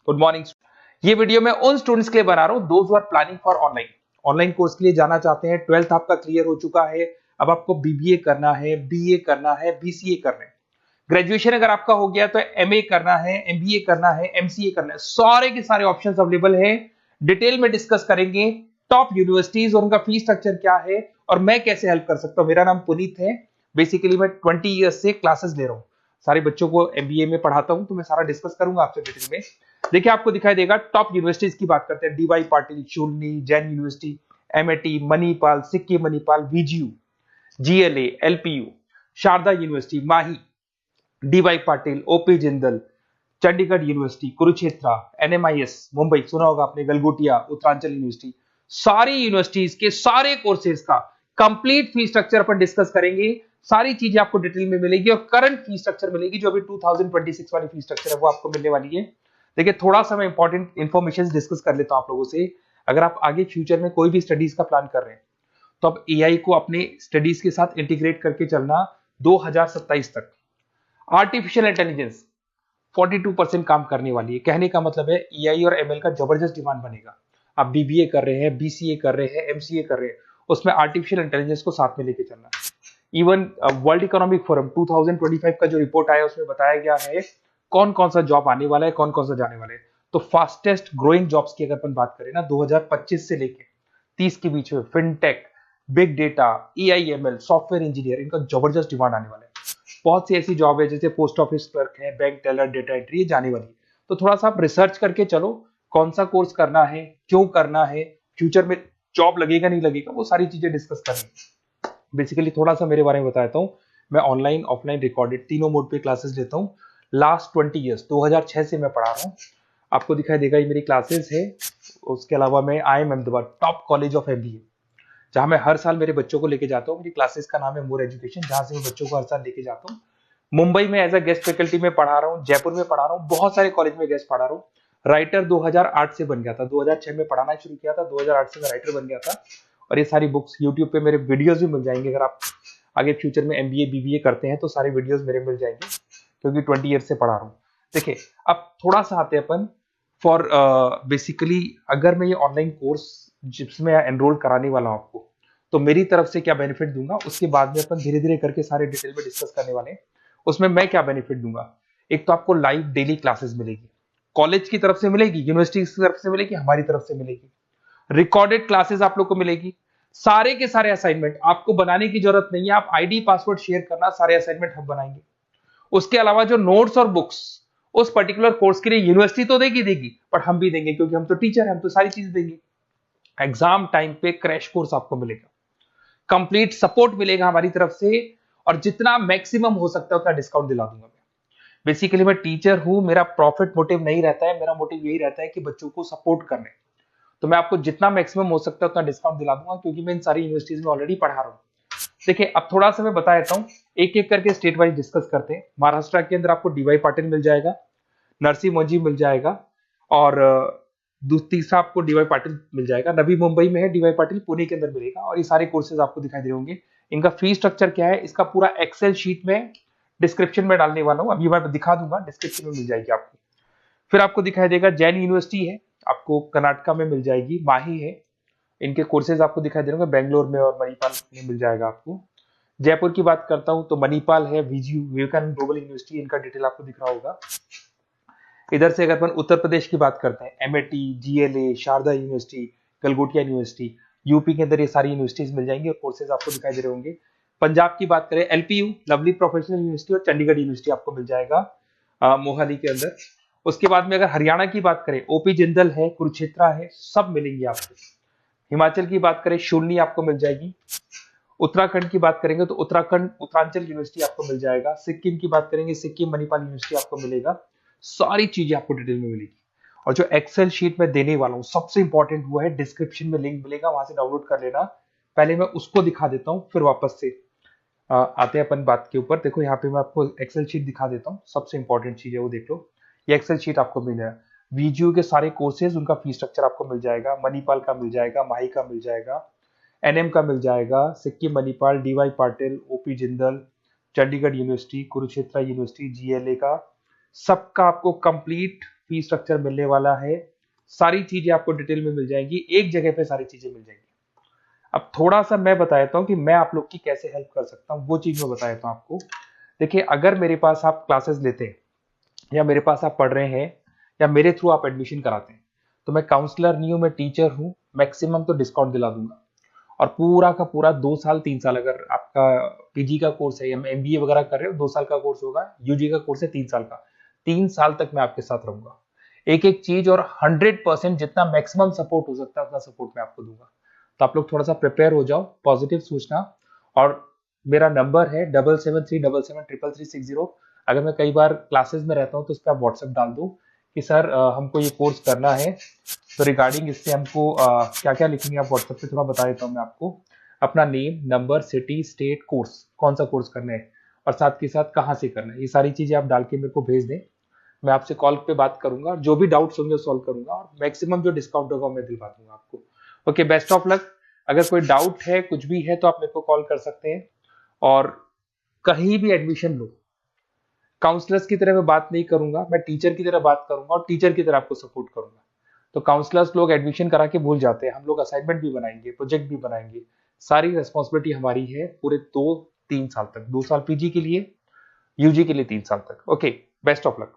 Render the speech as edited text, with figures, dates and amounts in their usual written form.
Good morning. ये video मैं उन स्टूडेंट्स के लिए बना रहा हूं those who are planning for online online course के लिए जाना चाहते हैं। 12th आपका क्लियर हो चुका है, अब आपको बीबीए करना है, बीए करना है, बीसीए करना है। ग्रेजुएशन अगर आपका हो गया तो एमए करना है, एमबीए करना है, एमसीए करना है। सारे के सारे ऑप्शंस अवेलेबल है। डिटेल में डिस्कस करेंगे टॉप यूनिवर्सिटीज और उनका फीस स्ट्रक्चर क्या है और मैं कैसे हेल्प कर सकता हूं। मेरा नाम पुनीत है। बेसिकली मैं 20 ईयर्स से क्लासेस ले रहा हूं, सारे बच्चों को एमबीए में पढ़ाता हूं, तो मैं सारा डिस्कस करूंगा आपसे डिटेल में। देखिए आपको दिखाई देगा टॉप यूनिवर्सिटीज की बात करते हैं। DY Patil, Shoolini, Jain university, MIT, Manipal, Sikkim Manipal, VGU, GLA, LPU, Sharda university, MAHE, DY Patil, OP Jindal, Chandigarh university, Kurukshetra, NMIS Mumbai सुना होगा आपने, गलगोटिया, उत्तरांचल यूनिवर्सिटी। सारी यूनिवर्सिटीज के सारे कोर्सेज का कंप्लीट फीस स्ट्रक्चर पर डिस्कस करेंगे। सारी चीजें आपको डिटेल में मिलेगी और करंट फीस स्ट्रक्चर मिलेगी, जो अभी 2026 वाली फीस स्ट्रक्चर है वो आपको मिलने वाली है। देखिए थोड़ा सा मैं इंपॉर्टेंट इन्फॉर्मेशन डिस्कस कर लेता हूं आप लोगों से। अगर आप आगे फ्यूचर में कोई भी स्टडीज का प्लान कर रहे हैं तो आप एआई को अपने स्टडीज के साथ इंटीग्रेट करके चलना। 2027 तक आर्टिफिशियल इंटेलिजेंस 42% काम करने वाली है। कहने का मतलब है एआई और एमएल का जबरदस्त डिमांड बनेगा। आप बीबीए कर रहे हैं, बीसीए कर रहे हैं, एमसीए कर रहे हैं, उसमें आर्टिफिशियल इंटेलिजेंस को साथ में लेके चलना। इवन वर्ल्ड इकोनॉमिक फोरम 2025 का जो रिपोर्ट आया उसमें बताया गया है कौन कौन सा जॉब आने वाला है, कौन कौन सा जाने वाला है। तो फास्टेस्ट ग्रोइंग जॉब्स की अगर अपन बात करें ना 2025 से लेके 30 के बीच में fintech, big data, AIML, software engineer, इनका जबरदस्त डिमांड आने वाला है। बहुत सी ऐसी जॉब है जैसे पोस्ट ऑफिस क्लर्क है, बैंक टेलर, डेटा एंट्री, ये जाने वाली है। तो थोड़ा सा आप रिसर्च करके चलो कौन सा कोर्स करना है, क्यों करना है, फ्यूचर में जॉब लगेगा नहीं लगेगा, वो सारी चीजें डिस्कस करनी। बेसिकली थोड़ा सा मेरे बारे में बताता हूँ। मैं ऑनलाइन ऑफलाइन रिकॉर्डेड तीनों मोड पे क्लासेस लेता हूँ। लास्ट 20 ईयर्स 2006 से मैं पढ़ा रहा हूँ। आपको दिखाई देगा ये मेरी क्लासेस है। उसके अलावा मैं IIM Ahmedabad top college of MBA, जहां मैं हर साल मेरे बच्चों को लेके जाता हूँ। मेरी क्लासेस का नाम है मोर एजुकेशन, जहां से मैं बच्चों को हर साल लेके जाता हूँ। मुंबई में एज अ गेस्ट फैकल्टी में पढ़ा रहा हूँ, जयपुर में पढ़ा रहा हूँ, बहुत सारे कॉलेज में गेस्ट पढ़ा रहा हूँ। राइटर 2008 से बन गया था, 2006 में पढ़ाना शुरू किया था, 2008 से मैं राइटर बन गया था। और ये सारी बुक्स यूट्यूब पे मेरे वीडियोस भी मिल जाएंगे। अगर आप आगे फ्यूचर में एमबीए बीबीए करते हैं तो सारे वीडियोस मेरे मिल जाएंगे, क्योंकि 20 ईयर से पढ़ा रहा हूँ। देखिए अब थोड़ा सा आते हैं अपन फॉर बेसिकली अगर मैं ये ऑनलाइन कोर्स जिसमें एनरोल कराने वाला हूँ आपको, तो मेरी तरफ से क्या बेनिफिट दूंगा उसके बाद में अपन धीरे धीरे करके सारे डिटेल में डिस्कस करने वाले हैं। उसमें मैं क्या बेनिफिट दूंगा, एक तो आपको लाइव डेली क्लासेस मिलेगी, कॉलेज की तरफ से मिलेगी, यूनिवर्सिटी की तरफ से मिलेगी, हमारी तरफ से मिलेगी। रिकॉर्डेड क्लासेस आप लोग को मिलेगी। सारे के सारे असाइनमेंट आपको बनाने की जरूरत नहीं है, आप आईडी पासवर्ड शेयर करना, सारे असाइनमेंट हम बनाएंगे। उसके अलावा जो नोट्स और बुक्स उस पर्टिकुलर कोर्स के लिए यूनिवर्सिटी तो देगी, पर हम भी देंगे, क्योंकि हम तो टीचर हैं, हम तो सारी चीज देंगे। एग्जाम टाइम पे क्रैश कोर्स आपको मिलेगा, कंप्लीट सपोर्ट मिलेगा हमारी तरफ से, और जितना मैक्सिमम हो सकता है उतना डिस्काउंट दिला दूंगा मैं। बेसिकली मैं टीचर हूं, मेरा प्रॉफिट मोटिव नहीं रहता है, मेरा मोटिव यही रहता है कि बच्चों को सपोर्ट करने। तो मैं आपको जितना मैक्सिमम हो सकता है उतना डिस्काउंट दिला दूंगा, क्योंकि मैं इन सारी यूनिवर्सिटीज में ऑलरेडी पढ़ा रहा हूँ। देखिए अब थोड़ा सा मैं बता देता हूँ, एक एक करके स्टेट वाइज डिस्कस करते हैं। महाराष्ट्र के अंदर आपको डीवाई पाटिल मिल जाएगा, नरसी मोंजी मिल जाएगा, और तीसरा आपको डीवाई पाटिल मिल जाएगा। नवी मुंबई में है, डीवाई पाटिल पुणे के अंदर मिलेगा, और ये सारे कोर्सेज आपको दिखाई दे होंगे। इनका फीस स्ट्रक्चर क्या है, इसका पूरा एक्सेल शीट में डिस्क्रिप्शन में डालने वाला हूँ, अभी मैं दिखा दूंगा, डिस्क्रिप्शन में मिल जाएगी आपको। फिर आपको दिखाई देगा जैन यूनिवर्सिटी है, आपको कर्नाटका में मिल जाएगी, माही है, इनके कोर्सेज आपको दिखाई दे होंगे, बेंगलोर में और मणिपाल में मिल जाएगा आपको। जयपुर की बात करता हूं तो मणिपाल है, वीजीयू, विवेकानंद ग्लोबल यूनिवर्सिटी, इनका डिटेल आपको दिख रहा होगा। इधर से अगर अपन उत्तर प्रदेश की बात करते हैं, MIT, GLA, Sharda university, Galgotias university, UP के अंदर ये सारी यूनिवर्सिटीज मिल जाएंगी और कोर्सेज आपको दिखाई दे रहे होंगे। पंजाब की बात करें, एलपीयू, लवली प्रोफेशनल यूनिवर्सिटी, और चंडीगढ़ यूनिवर्सिटी आपको मिल जाएगा मोहाली के अंदर। उसके बाद में अगर हरियाणा की बात करें, ओपी जिंदल है, कुरुक्षेत्र है, सब मिलेंगे आपको। हिमाचल की बात करें, शूलनी आपको मिल जाएगी। उत्तराखंड की बात करेंगे तो उत्तराखंड उत्तरांचल यूनिवर्सिटी आपको मिल जाएगा। सिक्किम की बात करेंगे, सिक्किम मणिपाल यूनिवर्सिटी आपको मिलेगा। सारी चीजें आपको डिटेल में मिलेगी। और जो एक्सेल शीट में देने वाला हूँ सबसे इंपॉर्टेंट वो है, डिस्क्रिप्शन में लिंक मिलेगा, वहां से डाउनलोड कर लेना। पहले मैं उसको दिखा देता हूँ, फिर वापस से आते हैं अपन बात के ऊपर। देखो यहाँ पे मैं आपको एक्सेल शीट दिखा देता हूँ, सबसे इंपॉर्टेंट चीज है वो देख लो। ये एक्सेल शीट आपको मिल जाएगा। वीजीयू के सारे कोर्सेज, उनका फीस स्ट्रक्चर आपको मिल जाएगा। मणिपाल का मिल जाएगा, माही का मिल जाएगा, एनएम का मिल जाएगा, Sikkim Manipal, DY Patil, OP Jindal, Chandigarh university, Kurukshetra university, GLA का, सबका आपको कंप्लीट फी स्ट्रक्चर मिलने वाला है, सारी चीजें आपको डिटेल में मिल जाएंगी, एक जगह पे सारी चीजें मिल जाएंगी। अब थोड़ा सा मैं बता देता हूँ कि मैं आप लोग की कैसे हेल्प कर सकता हूँ, वो चीज मैं बता देता हूँ आपको। देखिए, अगर मेरे पास आप क्लासेस लेते हैं या मेरे पास आप पढ़ रहे हैं या मेरे थ्रू आप एडमिशन कराते हैं, तो मैं काउंसलर नहीं हूँ, मैं टीचर हूँ, मैक्सिमम तो डिस्काउंट दिला दूंगा। और पूरा का पूरा 2 साल 3 साल, अगर आपका पीजी का कोर्स है या एमबीए वगैरह कर रहे हो, 2 साल का कोर्स होगा, यूजी का कोर्स है 3 साल का, 3 साल तक मैं आपके साथ रहूंगा। एक एक चीज और 100% जितना मैक्सिमम सपोर्ट हो सकता है उतना सपोर्ट मैं आपको दूंगा। तो आप लोग थोड़ा सा प्रिपेयर हो जाओ, पॉजिटिव सोचना। और मेरा नंबर है 7737773360। अगर मैं कई बार क्लासेस में रहता हूँ तो उस पर आप व्हाट्सएप डाल दो कि सर हमको ये कोर्स करना है, तो रिगार्डिंग इससे हमको क्या क्या लिखेंगे आप व्हाट्सएप पे थोड़ा बता देता हूँ मैं आपको। अपना name, number, city, state, course, कौन सा कोर्स करना है और साथ के साथ कहाँ से करना है, ये सारी चीजें आप डाल के मेरे को भेज दें। मैं आपसे कॉल पे बात करूंगा, जो भी डाउट्स होंगे सॉल्व करूंगा और मैक्सिमम जो डिस्काउंट होगा मैं दिलवा दूंगा आपको। Okay, best of luck. अगर कोई डाउट है, कुछ भी है, तो आप मेरे को कॉल कर सकते हैं। और कहीं भी एडमिशन लो, काउंसलर्स की तरह मैं बात नहीं करूंगा, मैं टीचर की तरह बात करूंगा और टीचर की तरह आपको सपोर्ट करूंगा। तो काउंसलर्स लोग एडमिशन करा के भूल जाते हैं, हम लोग असाइनमेंट भी बनाएंगे, प्रोजेक्ट भी बनाएंगे। सारी रिस्पॉन्सिबिलिटी हमारी है पूरे 2-3 साल तक, 2 साल पीजी के लिए, यूजी के लिए 3 साल तक। Okay, best of luck.